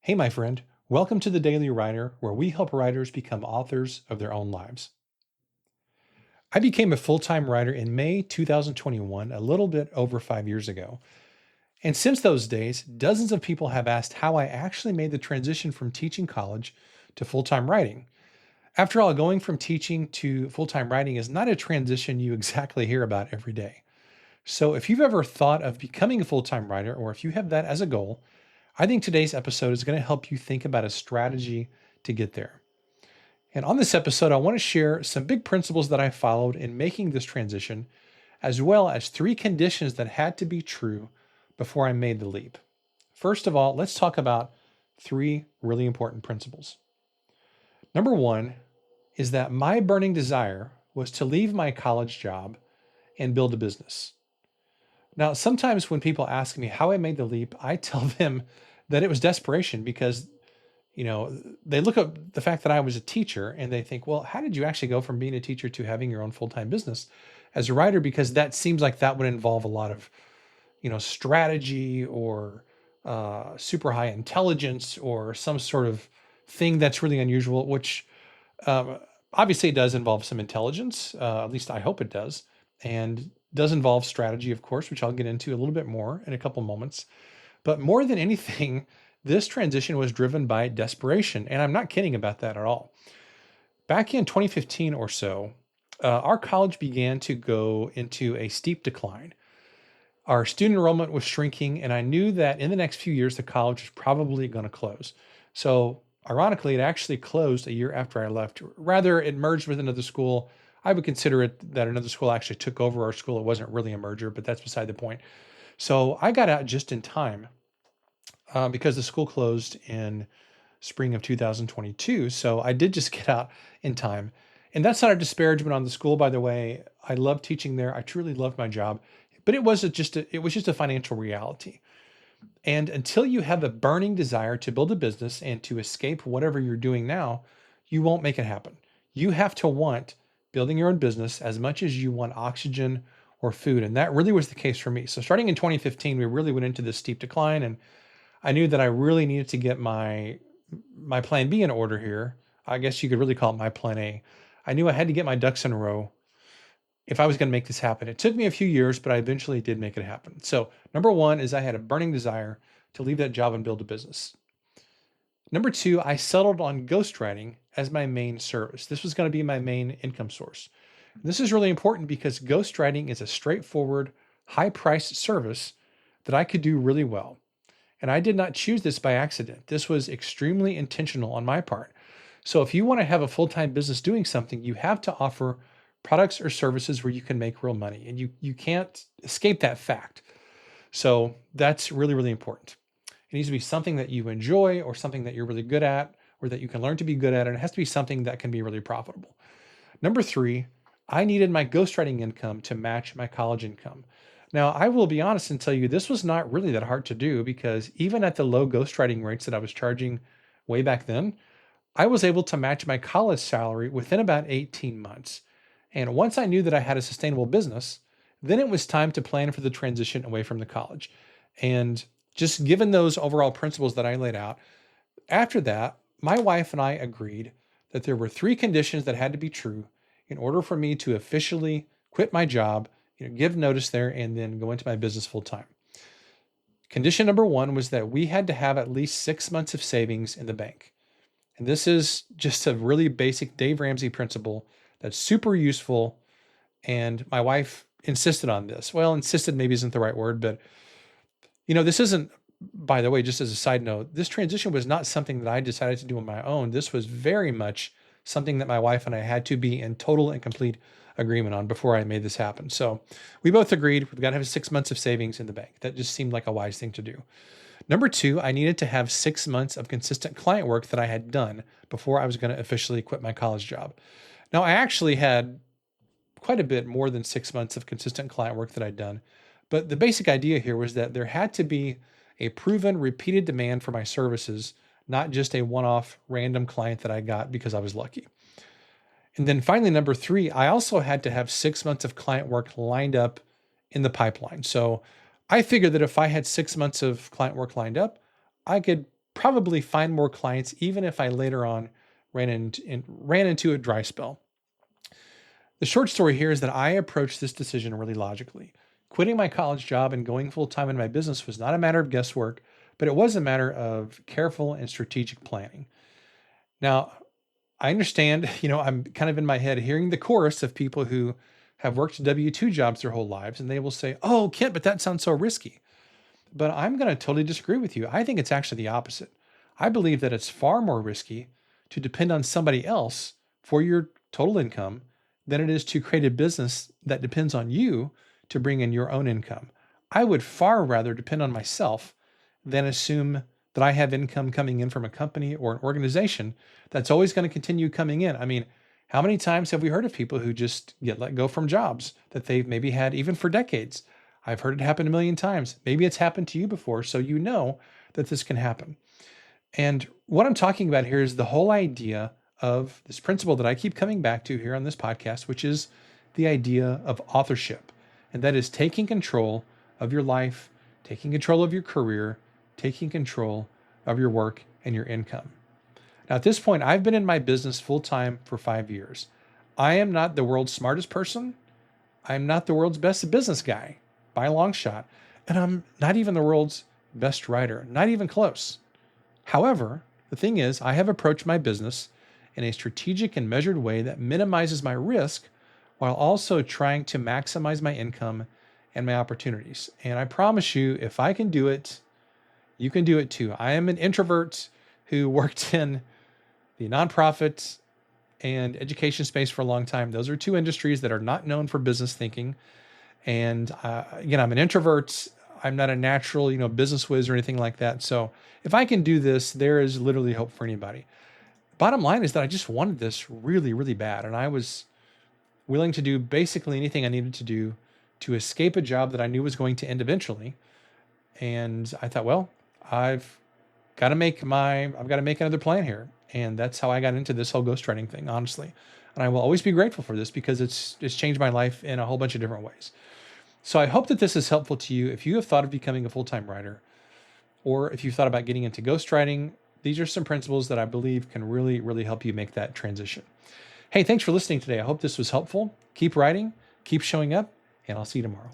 Hey, my friend, welcome to the Daily Writer, where we help writers become authors of their own lives. I became a full time writer in May 2021, a little bit over 5 years ago. And since those days, dozens of people have asked how I actually made the transition from teaching college to full time writing. After all, going from teaching to full time writing is not a transition you exactly hear about every day. So if you've ever thought of becoming a full time writer, or if you have that as a goal, I think today's episode is going to help you think about a strategy to get there. And on this episode, I want to share some big principles that I followed in making this transition, as well as three conditions that had to be true before I made the leap. First of all, let's talk about three really important principles. Number one is that my burning desire was to leave my college job and build a business. Now, sometimes when people ask me how I made the leap, I tell them that it was desperation because they look at the fact that I was a teacher and they think, well, how did you actually go from being a teacher to having your own full-time business as a writer? Because that seems like that would involve a lot of, strategy or super high intelligence or some sort of thing that's really unusual, which um, obviously it does involve some intelligence. At least I hope it does. And does involve strategy, of course, which I'll get into a little bit more in a couple moments. But more than anything, this transition was driven by desperation. And I'm not kidding about that at all. Back in 2015 or so, our college began to go into a steep decline. Our student enrollment was shrinking, and I knew that in the next few years, the college was probably going to close. So, ironically, it actually closed a year after I left. Rather, it merged with another school. I would consider it that another school actually took over our school. It wasn't really a merger, but that's beside the point. So, I got out just in time because the school closed in spring of 2022. So I did just get out in time. And that's not a disparagement on the school, by the way. I love teaching there. I truly loved my job, but it was just a financial reality. And until you have a burning desire to build a business and to escape whatever you're doing now, you won't make it happen. You have to want building your own business as much as you want oxygen or food. And that really was the case for me. So starting in 2015, we really went into this steep decline, and I knew that I really needed to get my plan B in order here. I guess you could really call it my plan A. I knew I had to get my ducks in a row if I was going to make this happen. It took me a few years, but I eventually did make it happen. So, number one is I had a burning desire to leave that job and build a business. Number two, I settled on ghostwriting as my main service. This was going to be my main income source. This is really important because ghostwriting is a straightforward, high priced service that I could do really well. And I did not choose this by accident. This was extremely intentional on my part. So if you want to have a full-time business doing something, you have to offer products or services where you can make real money. And you can't escape that fact. So that's really, really important. It needs to be something that you enjoy or something that you're really good at or that you can learn to be good at. And it has to be something that can be really profitable. Number three, I needed my ghostwriting income to match my college income. Now, I will be honest and tell you this was not really that hard to do because even at the low ghostwriting rates that I was charging way back then, I was able to match my college salary within about 18 months. And once I knew that I had a sustainable business, then it was time to plan for the transition away from the college. And just given those overall principles that I laid out, after that, my wife and I agreed that there were three conditions that had to be true in order for me to officially quit my job, give notice there, and then go into my business full time. Condition number one was that we had to have at least 6 months of savings in the bank. And this is just a really basic Dave Ramsey principle that's super useful. And my wife insisted on this. Well, insisted maybe isn't the right word, but this isn't, by the way, just as a side note, this transition was not something that I decided to do on my own. This was very much something that my wife and I had to be in total and complete agreement on before I made this happen. So we both agreed we've got to have 6 months of savings in the bank. That just seemed like a wise thing to do. Number two, I needed to have 6 months of consistent client work that I had done before I was going to officially quit my college job. Now, I actually had quite a bit more than 6 months of consistent client work that I'd done. But the basic idea here was that there had to be a proven, repeated demand for my services, not just a one-off random client that I got because I was lucky. And then finally, number three, I also had to have 6 months of client work lined up in the pipeline. So I figured that if I had 6 months of client work lined up, I could probably find more clients, even if I later on ran into a dry spell. The short story here is that I approached this decision really logically. Quitting my college job and going full time in my business was not a matter of guesswork, but it was a matter of careful and strategic planning. Now, I understand, I'm kind of in my head hearing the chorus of people who have worked W 2 jobs their whole lives, and they will say, "Oh, Kent, but that sounds so risky." But I'm going to totally disagree with you. I think it's actually the opposite. I believe that it's far more risky to depend on somebody else for your total income than it is to create a business that depends on you to bring in your own income. I would far rather depend on myself than assume that I have income coming in from a company or an organization that's always going to continue coming in. I mean, how many times have we heard of people who just get let go from jobs that they've maybe had even for decades? I've heard it happen a million times. Maybe it's happened to you before, so you know that this can happen. And what I'm talking about here is the whole idea of this principle that I keep coming back to here on this podcast, which is the idea of authorship. And that is taking control of your life, taking control of your career, taking control of your work and your income. Now, at this point, I've been in my business full time for 5 years. I am not the world's smartest person. I'm not the world's best business guy by a long shot. And I'm not even the world's best writer, not even close. However, the thing is, I have approached my business in a strategic and measured way that minimizes my risk while also trying to maximize my income and my opportunities. And I promise you, if I can do it, you can do it too. I am an introvert who worked in the nonprofit and education space for a long time. Those are two industries that are not known for business thinking. And again, I'm an introvert. I'm not a natural, business whiz or anything like that. So if I can do this, there is literally hope for anybody. Bottom line is that I just wanted this really, really bad. And I was willing to do basically anything I needed to do to escape a job that I knew was going to end eventually. And I thought, well, I've got to make another plan here. And that's how I got into this whole ghostwriting thing, honestly. And I will always be grateful for this because it's changed my life in a whole bunch of different ways. So I hope that this is helpful to you. If you have thought of becoming a full-time writer, or if you've thought about getting into ghostwriting, these are some principles that I believe can really, really help you make that transition. Hey, thanks for listening today. I hope this was helpful. Keep writing, keep showing up, and I'll see you tomorrow.